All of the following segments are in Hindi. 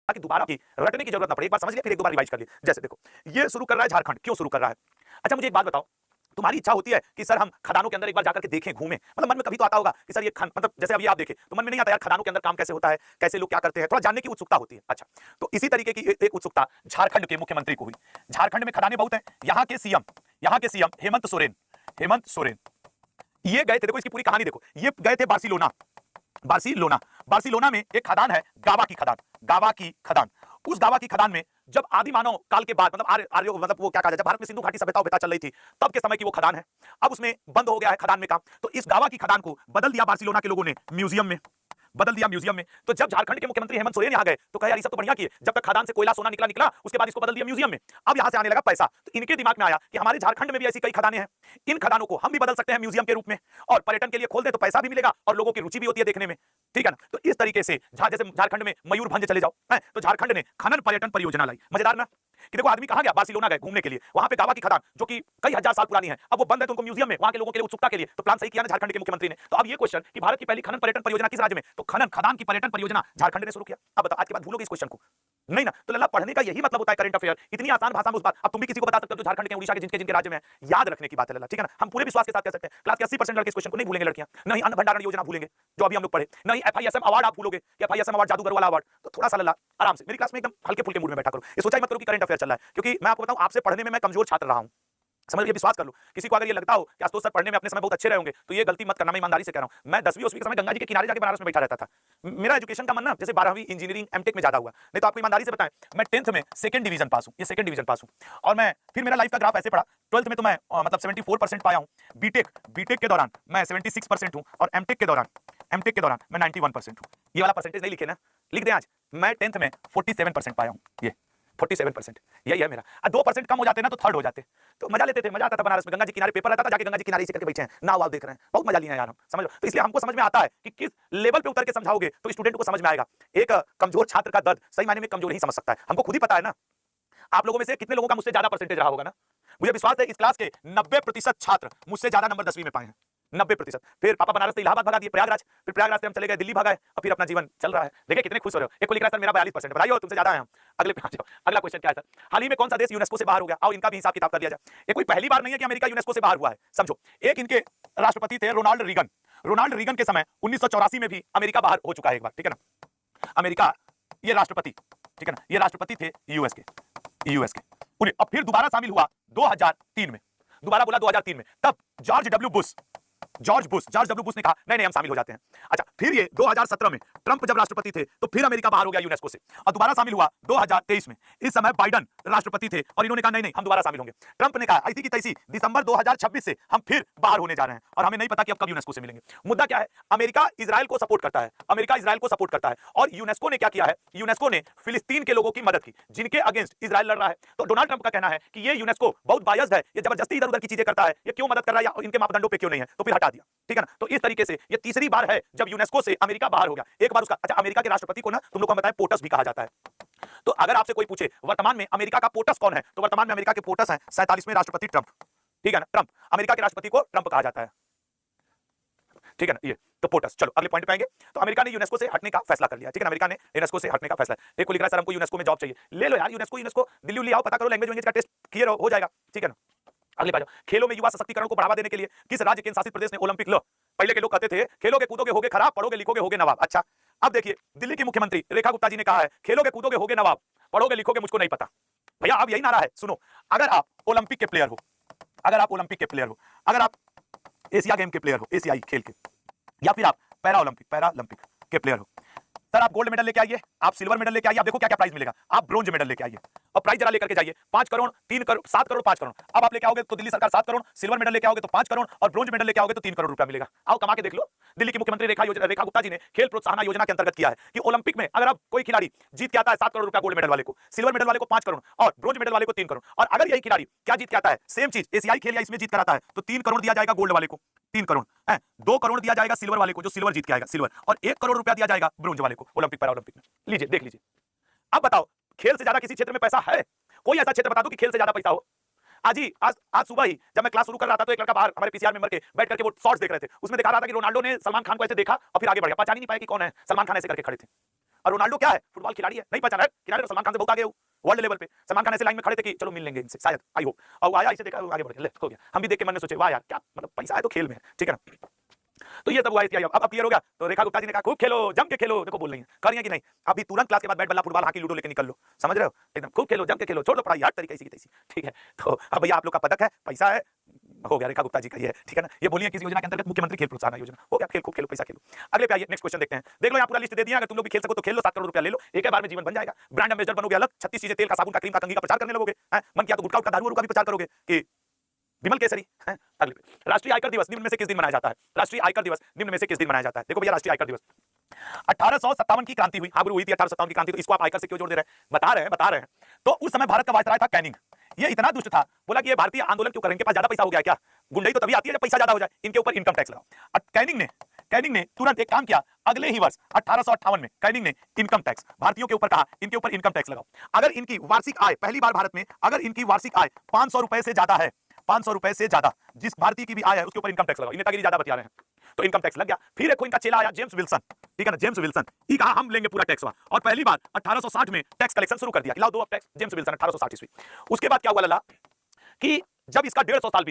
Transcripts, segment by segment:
ताकि दोबारा की रटने की जरूरत ना पड़े, एक बार समझ लिया फिर एक दो बार रिवाइज कर लिए। जैसे देखो ये शुरू कर रहा है झारखंड, क्यों शुरू कर रहा है? अच्छा मुझे एक बात बताओ, तुम्हारी इच्छा होती है कि सर हम खदानों के अंदर एक बार जाकर के देखें, घूमें, मतलब मन में कभी तो आता होगा कि सर ये मतलब जैसे अभी आप देखें तो मन में नहीं आता यार खदानों के अंदर काम कैसे होता है, कैसे लोग क्या करते हैं, थोड़ा जानने की उत्सुकता होती है। अच्छा तो इसी तरीके की एक उत्सुकता झारखंड के मुख्यमंत्री को हुई। झारखंड में खदानें बहुत हैं। यहाँ के सीएम हेमंत सोरेन ये गए थे, देखो इसकी पूरी कहानी देखो, ये गए थे बार्सिलोना में एक खदान है गावा की खदान। उस गावा की खदान में जब आदि मानव काल के बाद मतलब आर्य मतलब वो क्या कहा जाए, जब भारत में सिंधु घाटी सभ्यता चल रही थी तब के समय की वो खदान है। अब उसमें बंद हो गया है खदान में काम, तो इस गावा की खदान को बदल दिया बार्सिलोना के लोगों ने म्यूजियम में, तो जब झारखंड के मुख्यमंत्री हेमंत सोरेन यहां गए तो कहा यार ये सब तो बढ़िया किए, जब तक खदान से कोयला सोना निकला उसके बाद इसको बदल दिया म्यूजियम में। अब यहां से आने लगा पैसा, तो इनके दिमाग में आया कि हमारे झारखंड में भी ऐसी कई खदानें हैं, इन खदानों को हम भी बदल सकते हैं म्यूजियम के रूप में, और पर्यटन के लिए खोल दे तो पैसा भी मिलेगा और लोगों की रुचि भी होती है देखने में, ठीक है ना। तो इस तरीके से जैसे झारखंड में मयूरभंज चले जाओ, तो झारखंड ने खनन पर्यटन परियोजना लाई। मजेदार ना कि देखो आदमी कहां गया, बार्सिलोना गए घूमने के लिए, वहां पे गावा की खदान जो कि कई हजार साल पुरानी है, अब वो बंद है तो उनको म्यूजियम में, वहां के लोगों के लिए उत्सुकता के लिए, तो प्लान सही किया ना झारखंड के मुख्यमंत्री ने। तो अब ये क्वेश्चन कि भारत की पहली खनन पर्यटन परियोजना किस राज्य में, तो खदान की पर्यटन परियोजना झारखंड ने शुरू किया। अब बताओ आज के बाद भूलोगे इस क्वेश्चन को? नहीं ना। तो लल्ला पढ़ने का यही मतलब होता है, करंट अफेयर इतनी आसान भाषा में उस बात अब तुम भी किसी को बता सकते हो जो झारखंड के, उड़ीसा के, जिनके राज्य में याद रखने की बात है लल्ला, ठीक है ना। हम पूरे विश्वास के साथ कह सकते हैं क्लास के 80% लड़के इस क्वेश्चन को नहीं भूलेंगे लड़कियां, नहीं अन्न भंडारण योजना भूलेंगे जो अभी हम लोग पढ़े, नहीं एफआईएसएम अवार्ड आप भूलोगे, एफआईएसएम अवार्ड जादूगर वाला अवार्ड। तो थोड़ा सा लल्ला आराम से मेरी क्लास में एकदम हल्के फुल्के मूड में बैठा करो, ये सोचा मत करो कि करंट अफेयर चल रहा है, क्योंकि मैं आपको बताऊं आपसे पढ़ने में मैं कमजोर छात्र रहा हूं, समझ लीजिए, विश्वास कर लो। किसी को अगर ये लगता हो कि आशुतोष सर पढ़ने में अपने समय बहुत अच्छे रहे होंगे तो ये गलती मत करना, मैं ईमानदारी से कह रहा हूं। मैं 10वीं 8वीं के समय गंगा जी के किनारे जाके बनारस में बैठा रहता था। मेरा एजुकेशन का मन ना जैसे 12वीं इंजीनियरिंग एमटेक में ज्यादा हुआ, नहीं तो आपको ईमानदारी से बताएं मैं 10th में सेकंड डिवीजन पास हूं, ये सेकंड डिवीजन पास हूं, और मैं फिर मेरा लाइफ का ग्राफ ऐसे पड़ा। 12th में तो मैं मतलब 74% पाया हूं, बीटेक के दौरान मैं 76% हूं, और एमटेक के दौरान मैं 91% हूं। ये वाला परसेंटेज नहीं लिखे ना, लिख दें आज, मैं 10th में 47% पाया हूं, ये 47% यही है मेरा। 2% कम हो जाते ना तो थर्ड हो जाते, तो मजा लेते थे, मजा आता था। बनारस में गंगा जी किनारे पेपर रहता था, जाके गंगा जी किनारे इसी करके बैठे हैं, नाव वाव देख रहे हैं, बहुत मजा लिया यार हम, समझ लो। तो इसलिए हमको समझ में आता है कि किस लेवल पे उतर के समझाओगे तो स्टूडेंट को समझ में आएगा। एक कमजोर छात्र का दर्द सही मायने में कमजोर ही समझ सकता है, हमको खुद ही पता है ना। आप लोगों में से कितने लोगों का मुझसे ज्यादा परसेंटेज रहा होगा ना? मुझे विश्वास है इस क्लास के 90% छात्र मुझसे ज्यादा नंबर 10वीं में पाए हैं, 90%। फिर पापा बनारस से इलाहाबाद भगा दिए, प्रयागराज, फिर प्रयागराज से हम चले गए दिल्ली भगाए, और फिर अपना जीवन चल रहा है। देखिए कितने खुश हो रहे हो। एक को लिख रहा है सर मेरा 42%, बधाई हो तुमसे ज्यादा है हम। अगला क्वेश्चन क्या है सर? हाल ही में कौन सा देश यूनेस्को से बाहर हो गया? आओ इनका भी हिसाब किताब कर लिया जाए। ये कोई पहली बार नहीं है कि अमेरिका यूनेस्को से बाहर हुआ है, समझो। एक इनके राष्ट्रपति थे रोनाल्ड रीगन के समय 1984 में भी अमेरिका बाहर हो चुका है एक बार, ठीक है ना। अमेरिका ये राष्ट्रपति, ठीक है ना, ये राष्ट्रपति थे यूएस के। अब फिर दोबारा शामिल हुआ 2003 में, दोबारा बोला 2003 में, तब जॉर्ज डब्ल्यू बुश ने कहा नहीं हम शामिल हो जाते हैं। अच्छा फिर ये 2017 में ट्रंप जब राष्ट्रपति थे तो फिर अमेरिका बाहर हो गया यूनेस्को से, और दोबारा शामिल हुआ 2023 में। इस समय बाइडन राष्ट्रपति थे और इन्होंने कहा नहीं हम दोबारा शामिल होंगे। ट्रंप ने कहा ऐसी की तैसी दिसंबर 2026 से हम फिर बाहर होने जा रहे हैं, और हमें नहीं पता कि अब कब यूनेस्को से मिलेंगे। मुद्दा क्या है? अमेरिका इजराइल को सपोर्ट करता है, और यूनेस्को ने क्या किया है? यूनेस्को ने फिलिस्तीन के लोगों की मदद की जिनके अगेंस्ट इजराइल लड़ रहा है। तो डोनाल्ड ट्रंप का कहना है कि ये यूनेस्को बहुत बायस्ड है, ये जबरदस्ती इधर उधर की चीजें करता है, ये क्यों मदद कर रहा है या इनके मापदंडों पे क्यों नहीं है, तो फिर हटा दिया, ठीक है ना। तो इस तरीके से ये तीसरी बार है जब यूनेस्को से अमेरिका बाहर हो गया। एक बार उसका, अच्छा अमेरिका के राष्ट्रपति को ना तुम लोग को बताएं पोटस भी कहा जाता है। तो अगर आपसे कोई पूछे वर्तमान में अमेरिका का पोटस कौन है, तो वर्तमान में अमेरिका के पोटस हैं 47वें राष्ट्रपति ट्रंप, ठीक है ना। ट्रंप, अमेरिका के राष्ट्रपति को ट्रंप कहा जाता है, ठीक है ना। ये तो पोटस। चलो अगले पॉइंट पे आएंगे। तो अमेरिका ने यूनेस्को से हटने का फैसला कर लिया, ठीक है ना। अमेरिका ने यूनेस्को से हटने का फैसला। एक को लिख रहा है सर हमको यूनेस्को में जॉब चाहिए, ले लो यार यूनेस्को दिल्ली आओ, पता करो लैंग्वेज का टेस्ट क्लियर हो जाएगा, ठीक है ना। अगले पे खेलों में युवा सशक्तिकरण को बढ़ावा देने के लिए किस राज्य केंद्र शासित प्रदेश ने ओलंपिक लो? पहले के लोग कहते थे खेलोगे कूदोगे होगे खराब, पढ़ोगे लिखोगे होगे नवाब। अच्छा अब देखिए दिल्ली की मुख्यमंत्री रेखा गुप्ता जी ने कहा है खेलोगे कूदोगे होगे नवाब, पढ़ोगे लिखोगे मुझको नहीं पता। भैया अब यही नारा है, सुनो। अगर आप ओलंपिक के प्लेयर हो, अगर आप एशिया गेम के प्लेयर हो, एशियाई खेल के, या फिर आप पैरा ओलंपिक के प्लेयर हो, सर आप गोल्ड मेडल लेके आइए, आप सिल्वर मेडल लेके आइए, आप देखो क्या क्या प्राइस मिलेगा। आप ब्रोंज मेडल लेके आइए और प्राइस जरा लेकर के जाइए, 5 करोड़ 3 करोड़ 7 करोड़ 5 करोड़। अब आप लेके आओगे तो दिल्ली सरकार 7 करोड़, सिल्वर मेडल लेके आओगे तो 5 करोड़, और ब्रोंज मेडल लेके आओगे तो 3 करोड़ रुपया मिलेगा। आओ कमा के देख लो। दिल्ली की मुख्यमंत्री रेखा गुप्ता जी ने खेल प्रोत्साहन योजना के अंतर्गत किया है कि ओलंपिक में अगर अब कोई खिलाड़ी जीत के आता है 7 करोड़ रुपया गोल्ड मेडल वाले को, सिल्वर मेडल वाले को 5 करोड़ और ब्रोंज मेडल वाले को 3 करोड़, और अगर यही खिलाड़ी क्या जीत के आता है सेम चीज एशियाई खेल या इसमें जीत कर आता है तो 3 करोड़ दिया जाएगा गोल्ड वाले को, 3 करोड़ है, 2 करोड़ दिया जाएगा सिल्वर वाले को जो सिल्वर जीत के आएगा सिल्वर, और 1 करोड़ रुपया दिया जाएगा ब्रोंज वाले को ओलंपिक पैरा ओलंपिक में। लीजिए देख लीजिए। अब बताओ खेल से ज्यादा किसी क्षेत्र में पैसा है? कोई ऐसा क्षेत्र बता दो कि खेल से ज्यादा पैसा हो। आज सुबह ही जब मैं क्लास शुरू कर रहा था तो एक लड़का बाहर हमारे पीसीआर मेंबर के बैठ करके वो शॉर्ट्स देख रहे थे, उसमें दिखा रहा था कि रोनाल्डो ने सलमान खान को ऐसे देखा और फिर आगे बढ़ गया, पहचान ही नहीं पाया कि कौन है। सलमान खान ऐसे करके खड़े थे। और रोनाल्डो क्या है? फुटबॉल खिलाड़ी है, नहीं पहचाना है? किनारे पर सलमान खान से बहुत आगे हो वर्ल्ड लेवल पे। सलमान खान ऐसे लाइन में खड़े थे कि चलो मिल लेंगे इनसे शायद, आई होप। और वो आया, इसे देखा, आगे बढ़ गया, ले हो गया। हम भी देख के मन में सोचे वाह यार क्या मतलब पैसा है तो खेल में है, ठीक है ना। तो ये सब हुआ इसलिए अब क्लियर हो गया। तो रेखा गुप्ता जी ने कहा खूब खेलो, जम के खेलो, देखो बोल रही है, कर रही है कि नहीं? अभी तुरंत क्लास के बाद बैट बल्ला फुटबॉल हॉकी लूडो लेके निकल लो, समझ रहे हो? एकदम खूब खेलो, जम के खेलो, छोड़ दो पढ़ाई, हर तरीके की तैसी, ठीक है। तो अब भैया आप लोग का पदक है, पैसा है, हो गया, रेखा गुप्ता जी का ये है, ठीक है ना। ये बोलिए किसी योजना के अंतर्गत मुख्यमंत्री खेल प्रोत्साहन योजना, हो गया, खेल खूब खेलो, पैसा खेलो। अगले पे आइए, नेक्स्ट क्वेश्चन देखते हैं। देख लो यहाँ पूरा लिस्ट दे दिया, अगर तुम लोग भी खेल सको तो खेल लो, 7 करोड़ रुपया ले लो, एक ही बार में जीवन बन जाएगा। ब्रांड एम्बेसडर बनोगे अलग, 36 चीजें, तेल का, साबुन का, क्रीम का, कंघी का प्रचार करने लगोगे, मन किया तो गुटखा का, दारू का भी प्रचार करोगे कि विमल केसरी है। अगले पे, राष्ट्रीय आयकर दिवस निम्न में से किस दिन मनाया जाता है? राष्ट्रीय आयकर दिवस निम्न में से किस दिन मनाया जाता है? देखो भैया, राष्ट्रीय आयकर दिवस 1857 की क्रांति हुई, हाँ गुरु हुई थी 1857 की क्रांति, तो इसको आप आयकर से क्यों जोड़ दे रहे हैं? बता रहे हैं। तो उस समय भारत का वायसराय था कैनिंग। ये इतना दुष्ट था, बोला कि ये भारतीय आंदोलन क्यों करें, इनके पास ज्यादा पैसा हो गया क्या? गुंडई तो तभी आती है जब पैसा ज्यादा हो जाए, इनके ऊपर इनकम टैक्स लगाओ। कैनिंग ने तुरंत एक काम किया, अगले ही वर्ष 1858 में कैनिंग ने इनकम टैक्स भारतीयों के ऊपर कहा, इनके ऊपर इनकम टैक्स लगाओ। अगर इनकी वार्षिक आय, पहली बार भारत में अगर इनकी वार्षिक आय 500 रुपए से ज्यादा है, 500 रुपए से ज्यादा जिस भारतीय की भी आय है उसके ऊपर इनकम टैक्स लगाओ। नेतागिरी ज्यादा बतिया रहे हैं तो इनकम टैक्स लग गया। फिर एक इनका चेला आया जेम्स विल्सन, ठीक है ना, जेम्स विल्सन, ये कहा हम लेंगे पूरा टैक्स और पहली बार 1860 में टैक्स कलेक्शन शुरू कर दिया, लाओ दो अब टैक्स, जेम्स विल्सन 1860 ईस्वी। उसके बाद क्या हुआ लला कि जब इसका 150 साल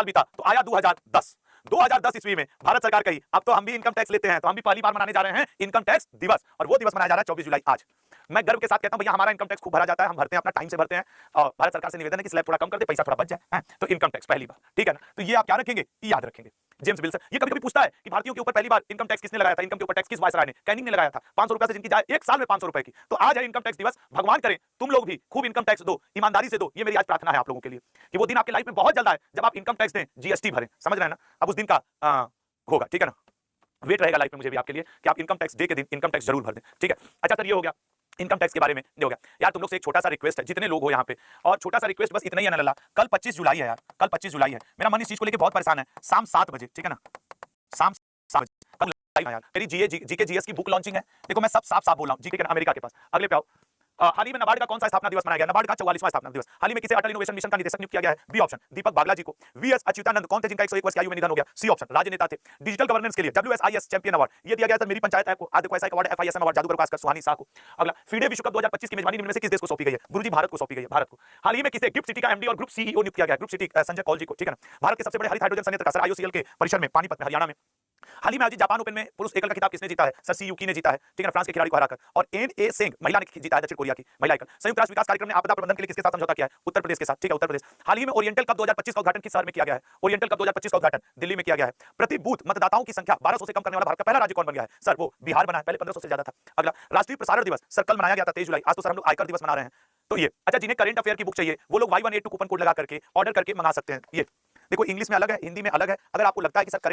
बीता तो आया 2010 ईस्वी में भारत सरकार कही अब तो हम भी इनकम टैक्स लेते हैं, तो हम भी पहली बार मनाने जा रहे हैं इनकम टैक्स दिवस, और वो दिवस मनाया जा रहा है 24 जुलाई आज। मैं गर्व के साथ कहता हूं भैया हमारा इनकम टैक्स खूब भरा जाता है, हम भरते हैं, अपना टाइम से भरते हैं, और भारत सरकार से निवेदन है कि स्लैब थोड़ा कम कर दे, पैसा थोड़ा बच जाए, तो इनकम टैक्स पहली बार, ठीक है ना। तो ये आप क्या रखेंगे, याद रखेंगे। जेम्स विल्सन ये कभी-कभी पूछता है कि भारतीयों के ऊपर पहली बार इनकम टैक्स किसने लगाया था, इनकम के ऊपर टैक्स किस वायसराय ने? कैनिंग ने लगाया था। 500 रुपए से जिनकी जाए एक साल में 500 रुपए की, तो आज है इनकम टैक्स दिवस। भगवान करे तुम लोग भी खूब इनकम टैक्स दो, ईमानदारी से दो, ये मेरी आज प्रार्थना है आप लोगों के लिए कि वो दिन आपके लाइफ में बहुत जल्द आए जब आप इनकम टैक्स दें, जीएसटी भरें, समझ रहे हैं ना। अब उस दिन का होगा, ठीक है ना, वेट रहेगा लाइफ में मुझे भी आपके लिए कि आप इनकम टैक्स डे के दिन इनकम टैक्स जरूर भर दें, ठीक है। अच्छा सर, ये हो गया इनकम टैक्स के बारे में, हो गया यार। तुम लोग से एक छोटा सा रिक्वेस्ट है, जितने लोग हो यहाँ पे, और छोटा सा रिक्वेस्ट बस इतना ही है ना लला, कल 25 जुलाई है यार, कल 25 जुलाई है, मेरा मन इस चीज को लेकर बहुत परेशान है। शाम 7 बजे, ठीक है ना, शाम 7 बजे कल लाइव है यार, मेरी जीके जीएस की बुक लॉन्चिंग है। देखो मैं सब साफ बोल रहा हूँ, जीके के अमेरिका के पास। अगले पे आओ, हाल ही में नाबार्ड का कौन सा स्थापना दिवस मनाया गया? नाबार्ड का 44वां स्थापना दिवस। हाल ही में किसे अटल इनोवेशन मिशन का निदेशक नियुक्त किया गया है? बी ऑप्शन दीपक बागला जी को। वीएस अच्युतानंद कौन थे जिनका 101 वर्ष की आयु में निधन हो गया? सी ऑप्शन राजनेता थे। डिजिटल गवर्नेंस के लिए WSIS चैंपियन अवार्ड ये दिया गया था मेरी पंचायत ऐप को। आदि को ऐसा अवार्ड FISM अवार्ड जादूगर कास्कर सुहानी शाह को। अगला फीडे विश्व कप 2025 की मेजबानी निम्न में से किस देश को सौंपी गई है? गुरुजी भारत को सौंपी गई है, भारत को। हाल ही में किसे गिफ्ट सिटी का MD और ग्रुप CEO नियुक्त किया गया? ग्रुप सिटी संजय कौल जी को, ठीक है ना। भारत के सबसे बड़े हरित हाइड्रोजन संयंत्र का सर IOCL के परिसर में पानीपत में हरियाणा में। हाल ही में आज जापान ओपन में पुरुष एकल का खिताब किसने जीता है? सर सी यूकी ने जीता है, ठीक है ना, फ्रांस के खिलाड़ी को हराकर। और NA सेंग महिला ने जीता है दक्षिण कोरिया की महिला एकल। संयुक्त राष्ट्र विकास कार्यक्रम ने आपदा प्रबंधन के लिए किसके साथ समझौता किया है? उत्तर प्रदेश के साथ, ठीक है, उत्तर प्रदेश। हाल ही में ओरिएंटल कप 2025 का उद्घाटन किस शहर में किया गया है? ओरिएंटल कप 2025 का उद्घाटन दिल्ली में किया गया है। प्रति बूथ मतदाताओं की संख्या 1200 से कम करने वाला भारत का पहला राज्य कौन बन गया है? सर वो बिहार बना है, पहले 1500 से ज्यादा था। अगला राष्ट्रीय प्रसारण दिवस सर कल मनाया गया था 23 जुलाई, आज तो सर हम लोग आयकर दिवस मना रहे हैं। तो ये अच्छा, जिन्हें करंट अफेयर की बुक चाहिए वो लोग Y182 कूपन कोड लगा करके ऑर्डर करके मंगा सकते हैं। ये देखो इंग्लिश में अलग है, हिंदी में अलग है। अगर आपको लगता है कि सर करंट